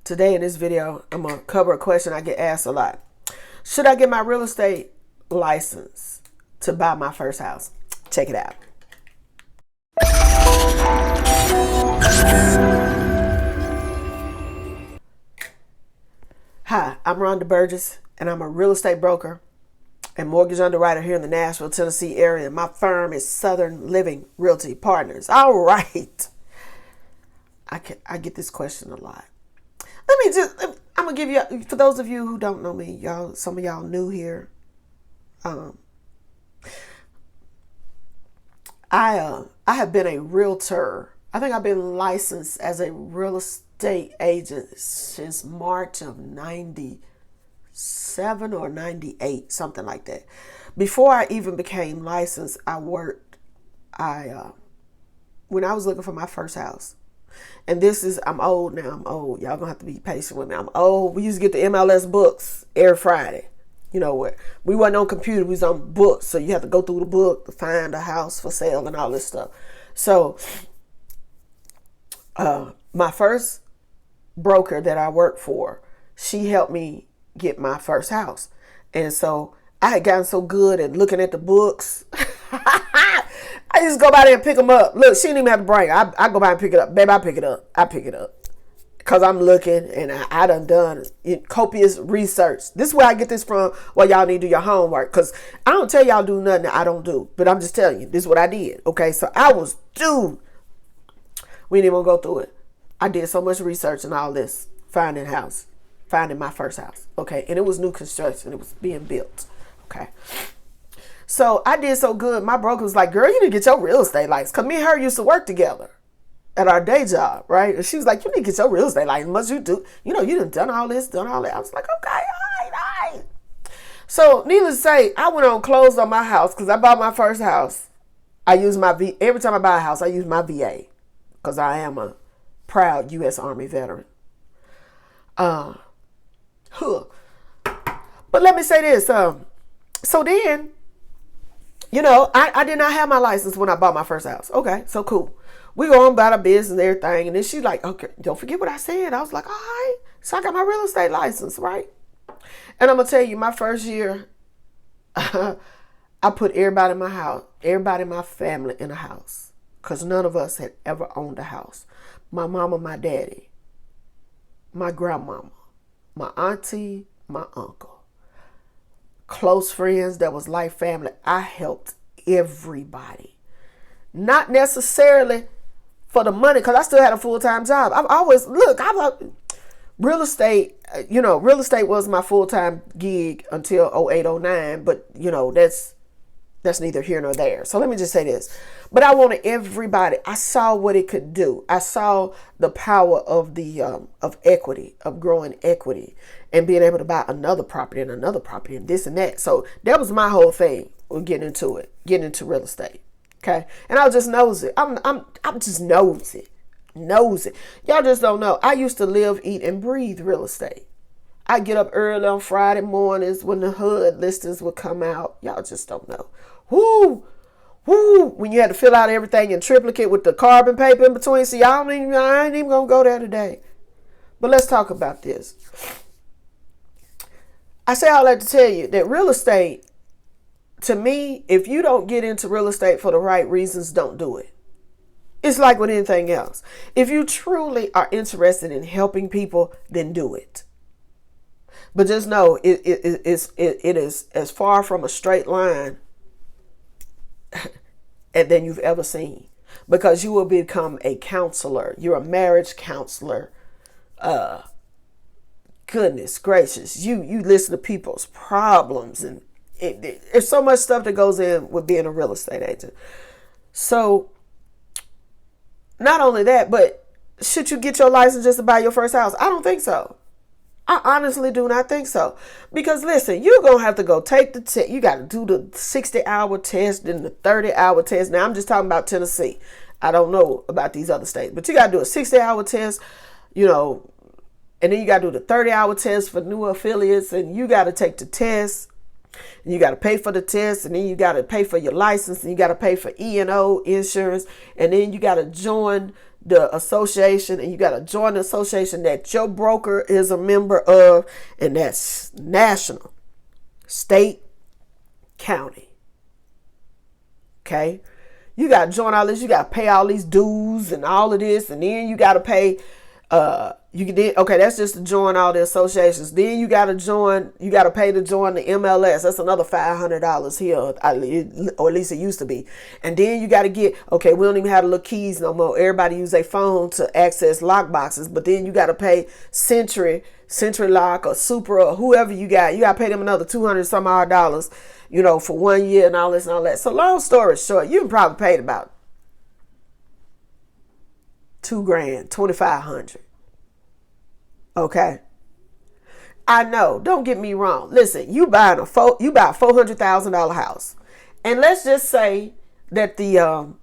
Today in this video, I'm going to cover a question I get asked a lot. Should I get my real estate license to buy my first house? Check it out. Hi, I'm Rhonda Burgess, and I'm a real estate broker and mortgage underwriter here in the Nashville, Tennessee area. My firm is Southern Living Realty Partners. All right. I get this question a lot. I'm going to give you, for those of you who don't know me, y'all, some of y'all new here. I have been a realtor. I think I've been licensed as a real estate agent since March of 97 or 98, something like that. Before I even became licensed, when I was looking for my first house. And I'm old now. I'm old. Y'all gonna have to be patient with me. I'm old. We used to get the MLS books every Friday. You know what? We wasn't on computer. We was on books. So you have to go through the book to find a house for sale and all this stuff. So my first broker that I worked for, she helped me get my first house. And so I had gotten so good at looking at the books. I just go by there and pick them up. Look, she didn't even have to bring it. I go by and pick it up. Babe, I pick it up. Because I'm looking, and I done copious research. This is where I get this from. Well, y'all need to do your homework. Because I don't tell y'all do nothing that I don't do. But I'm just telling you, this is what I did. Okay, so we didn't even go through it. I did so much research and all this. Finding my first house. Okay, and it was new construction. It was being built. Okay. So I did so good. My broker was like, girl, you need to get your real estate license. Because me and her used to work together at our day job, right? And she was like, you need to get your real estate license. Must you do? You done all this, done all that. I was like, okay, all right. So needless to say, I went on closed on my house because I bought my first house. I use every time I buy a house, I use my VA because I am a proud U.S. Army veteran. But let me say this. So then, I did not have my license when I bought my first house. Okay, so cool. We go on about our business and everything. And then she's like, okay, don't forget what I said. I was like, all right. So I got my real estate license, right? And I'm going to tell you, my first year, I put everybody in my house, everybody in my family in a house. Because none of us had ever owned a house. My mama, my daddy, my grandmama, my auntie, my uncle. Close friends that was like family. I helped everybody. Not necessarily for the money, because I still had a full-time job. Real estate, real estate was my full-time gig until 08, 09, but that's neither here nor there. So let me just say this. But I wanted everybody. I saw what it could do. I saw the power of of equity, of growing equity, and being able to buy another property and this and that. So that was my whole thing with getting into real estate. Okay, and I was just nosy. I'm just nosy. Y'all just don't know. I used to live, eat, and breathe real estate. I get up early on Friday mornings when the HUD listings would come out. Y'all just don't know. Woo! When you had to fill out everything in triplicate with the carbon paper in between. See, I ain't even gonna go there today. But let's talk about this. I say all that to tell you that real estate, to me, if you don't get into real estate for the right reasons, don't do it. It's like with anything else. If you truly are interested in helping people, then do it. But just know it is as far from a straight line than you've ever seen, because you will become a counselor. You're a marriage counselor. Goodness gracious, you listen to people's problems, and there's so much stuff that goes in with being a real estate agent. So not only that, but should you get your license just to buy your first house? I don't think so. I honestly do not think so. Because listen, you're going to have to go take the test. You got to do the 60-hour test and the 30-hour test. Now, I'm just talking about Tennessee. I don't know about these other states. But you got to do a 60-hour test, and then you got to do the 30-hour test for new affiliates. And you got to take the test. And you got to pay for the test. And then you got to pay for your license. And you got to pay for E&O insurance. And then you got to join the association, and you got to join the association that your broker is a member of, and that's national, state, county. Okay, you got to join all this. You got to pay all these dues and all of this, and then you got to pay. Okay, that's just to join all the associations. Then you got to join. You got to pay to join the MLS. That's another $500 here, or at least it used to be. And then you got to get. Okay, we don't even have the little keys no more. Everybody use their phone to access lock boxes. But then you got to pay Century Lock or Supra or whoever you got. You got to pay them another $200 some odd dollars. For 1 year and all this and all that. So long story short, you probably paid about $2,000, $2,500. Okay. I know. Don't get me wrong. Listen, you buy a $400,000 house, and let's just say that I'm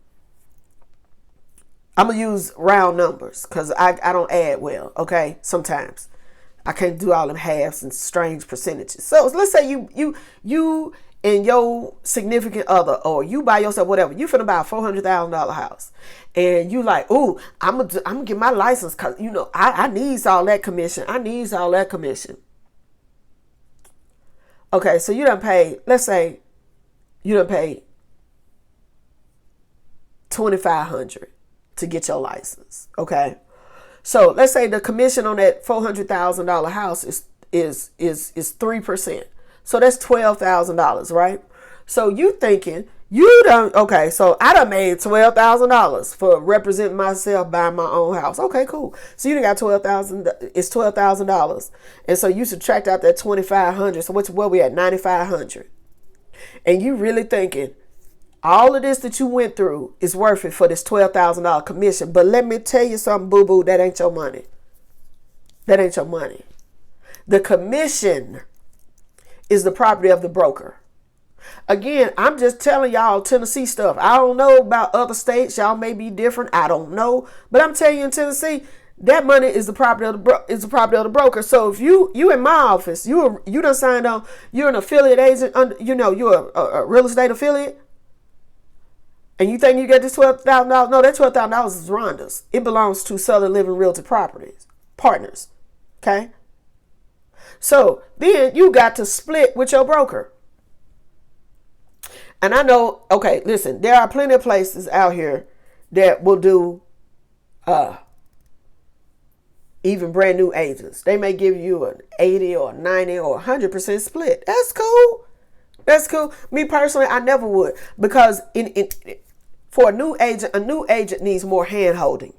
gonna use round numbers because I don't add well. Okay, sometimes I can't do all them halves and strange percentages. So let's say you and your significant other, or you by yourself, whatever, you finna buy a $400,000 house, and you like, ooh, I'm gonna get my license because I needs all that commission. Okay, so you done paid. Let's say you done paid $2,500 to get your license. Okay, so let's say the commission on that $400,000 house is 3%. So that's $12,000, right? So you thinking so I done made $12,000 for representing myself buying my own house. Okay, cool. So you done got $12,000. It's $12,000, and so you subtract out that $2,500. So where we at? $9,500. And you really thinking all of this that you went through is worth it for this $12,000 commission? But let me tell you something, boo boo. That ain't your money. That ain't your money. The commission is the property of the broker. Again, I'm just telling y'all Tennessee stuff. I don't know about other states. Y'all may be different. I don't know. But I'm telling you, in Tennessee, that money is the property of the broker. So if you in my office, you done signed on, you're an affiliate agent, you're a real estate affiliate, and you think you get this $12,000. No, that $12,000 is Rhonda's. It belongs to Southern Living Realty Properties Partners. Okay? So then you got to split with your broker. And I know, okay, listen, there are plenty of places out here that will do even brand new agents. They may give you an 80 or 90 or 100% split. That's cool. That's cool. Me personally, I never would, because for a new agent needs more hand holding.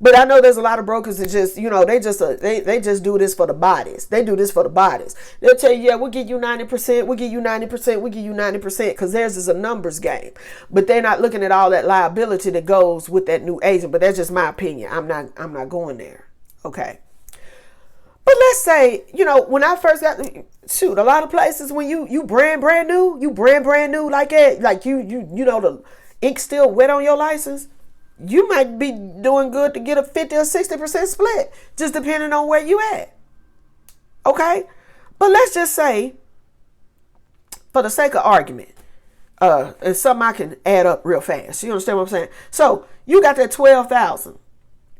But I know there's a lot of brokers that just, they just do this for the bodies. They do this for the bodies. They'll tell you, yeah, we'll give you 90%, we'll give you 90%, we'll give you 90%, because theirs is a numbers game. But they're not looking at all that liability that goes with that new agent. But that's just my opinion. I'm not going there. Okay. But let's say, when I first got, a lot of places when you brand new like that, like the ink still wet on your license, you might be doing good to get a 50 or 60% split, just depending on where you at. Okay? But let's just say, for the sake of argument, it's something I can add up real fast. You understand what I'm saying? So you got that $12,000,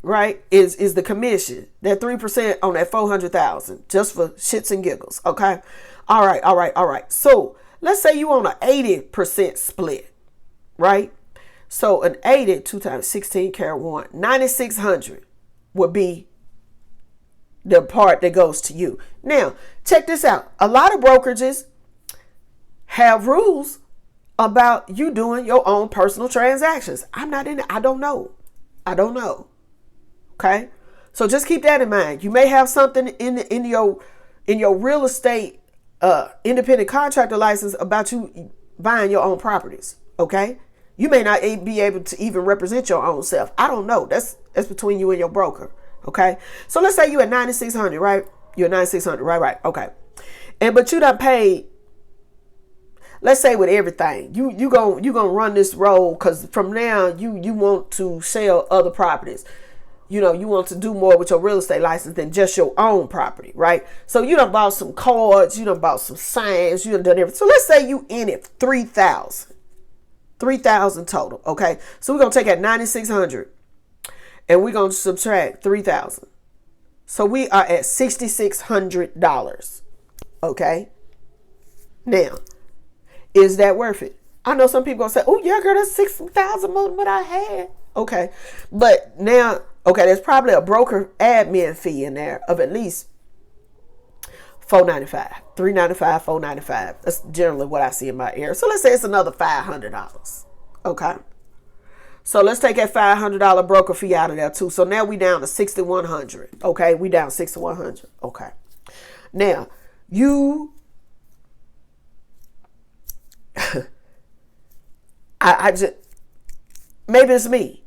right? Is the commission, that 3% on that $400,000, just for shits and giggles. Okay? All right. So let's say you on an 80% split, right? So an 80, 2 times 16 carry 1, 9,600 would be the part that goes to you. Now, check this out. A lot of brokerages have rules about you doing your own personal transactions. I'm not in it. I don't know. Okay? So just keep that in mind. You may have something in your real estate independent contractor license about you buying your own properties. Okay? You may not be able to even represent your own self. I don't know. That's between you and your broker. Okay. So let's say you at 9,600, right? You're 9,600, right? Okay. But you done paid. Let's say with everything, you gonna run this roll, because from now you want to sell other properties. You want to do more with your real estate license than just your own property, right? So you done bought some cards, you done bought some signs, you done everything. So let's say you in it $3,000 total. Okay. So we're going to take at 9,600 and we're going to subtract $3,000. So we are at $6,600. Okay. Now, is that worth it? I know some people gonna say, "Oh yeah, girl, that's $6,000 more than what I had." Okay, but now, okay, there's probably a broker admin fee in there of at least $495, $395, $495. That's generally what I see in my area. So let's say it's another $500. Okay, so let's take that $500 broker fee out of there too. So now we down to $6,100. Okay, we down $6,100. Okay, now you. I just, maybe it's me,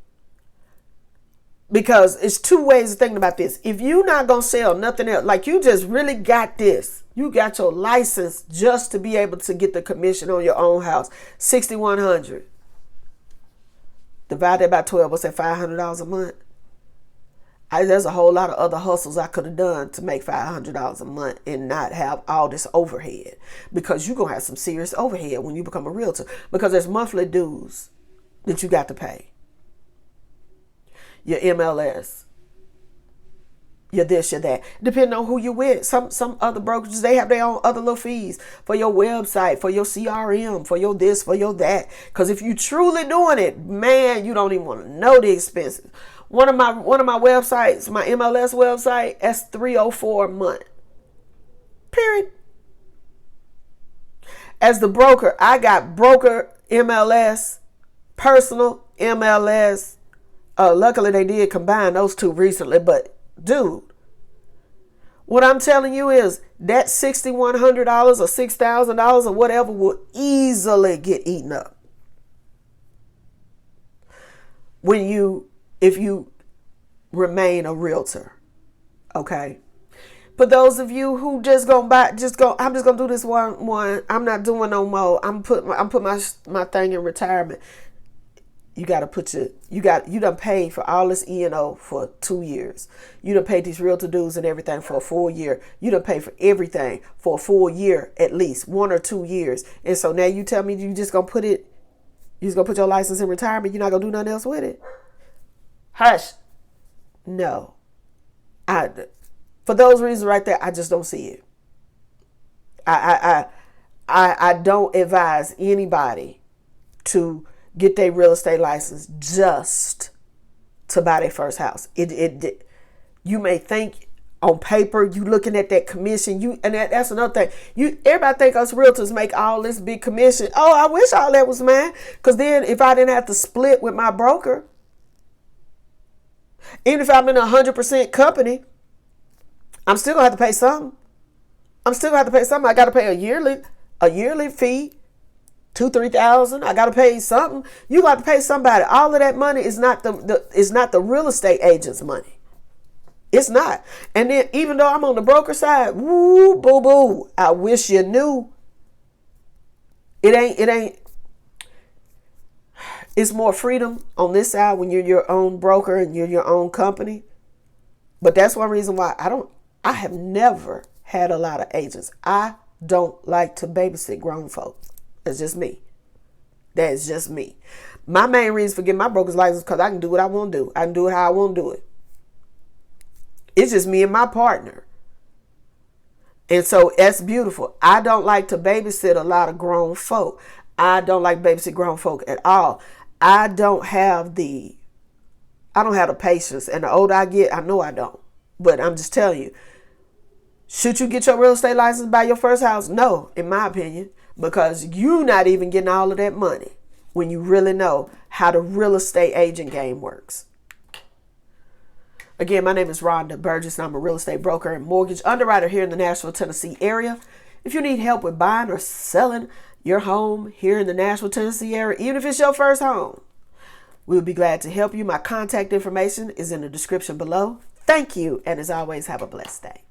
because it's two ways of thinking about this. If you're not going to sell nothing else, like you just really got this, you got your license just to be able to get the commission on your own house, $6,100. Divided by 12, what's that, $500 a month? There's a whole lot of other hustles I could have done to make $500 a month and not have all this overhead, because you're going to have some serious overhead when you become a realtor, because there's monthly dues that you got to pay. Your MLS, your this, your that, depending on who you're with. Some other brokerages, they have their own other little fees for your website, for your CRM, for your this, for your that. Because if you truly doing it, man, you don't even want to know the expenses. One of my websites, my MLS website, that's $304 a month. Period. As the broker, I got broker MLS, personal MLS. Luckily, they did combine those two recently. But dude, what I'm telling you is that $6,100 or $6,000 or whatever will easily get eaten up if you remain a realtor. Okay. For those of you who I'm just gonna do this one. I'm not doing no more. I'm put my thing in retirement. You done paid for all this E&O for 2 years. You done paid these realtor dues and everything for a full year. You done paid for everything for a full year, at least 1 or 2 years. And so now you tell me you just gonna put your license in retirement. You're not gonna do nothing else with it. Hush. No. For those reasons right there, I just don't see it. I don't advise anybody to get their real estate license just to buy their first house. You may think on paper, you looking at that commission, that's another thing. Everybody think us realtors make all this big commission. Oh, I wish all that was mine. Because then if I didn't have to split with my broker, even if I'm in a 100% company, I'm still gonna have to pay something. I got to pay a yearly fee, $2,000-$3,000. I got to pay something. You got to pay somebody. All of that money is not the real estate agent's money. It's not. And then even though I'm on the broker side, woo, boo boo. I wish you knew. It ain't. It's more freedom on this side when you're your own broker and you're your own company. But that's one reason why I have never had a lot of agents. I don't like to babysit grown folk. That's just me. That's just me. My main reason for getting my broker's license is because I can do what I want to do. I can do it how I want to do it. It's just me and my partner. And so that's beautiful. I don't like to babysit a lot of grown folk. I don't like babysit grown folk at all. I don't have the patience. And the older I get, I know I don't. But I'm just telling you, should you get your real estate license by your first house? No, in my opinion, because you're not even getting all of that money when you really know how the real estate agent game works. Again, my name is Rhonda Burgess, and I'm a real estate broker and mortgage underwriter here in the Nashville, Tennessee area. If you need help with buying or selling your home here in the Nashville, Tennessee area, even if it's your first home, we'll be glad to help you. My contact information is in the description below. Thank you, and as always, have a blessed day.